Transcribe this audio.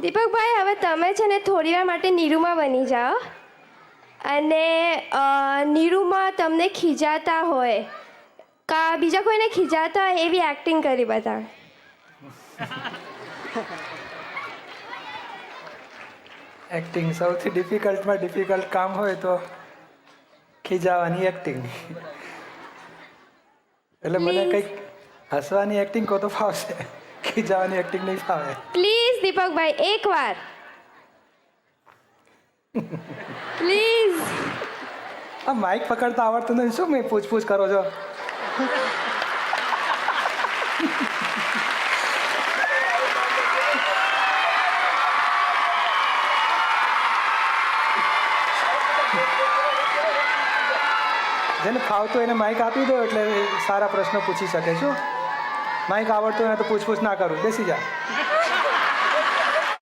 દીપકભાઈ, હવે તમે છે ને થોડી વાર માટે નીરુમાં બની જાઓ અને નીરુમાં તમને ખીજાતા હોય કા બીજા કોઈને ખીજાતા હોય એવી એક્ટિંગ કરી બતાવે. એક્ટિંગ સૌથી ડિફિકલ્ટમાં ડિફિકલ્ટ કામ હોય તો ખીજાવાની એક્ટિંગ. એટલે મને કંઈક હસવાની એક્ટિંગ કહો તો ફાવશે, ખીજાવાની એક્ટિંગ નહીં ફાવે. પ્લીઝ દીપકભાઈ, એકવાર પ્લીઝ. આ માઇક પકડતા આવડતું નથી, શું મેં પૂછપૂછ કરો છો? જેને ફાવતું એને માઇક આપી દો એટલે સારા પ્રશ્નો પૂછી શકે. શું માઇક આવડતું હોય તો પૂછપૂછ ના કરું, બેસી જા.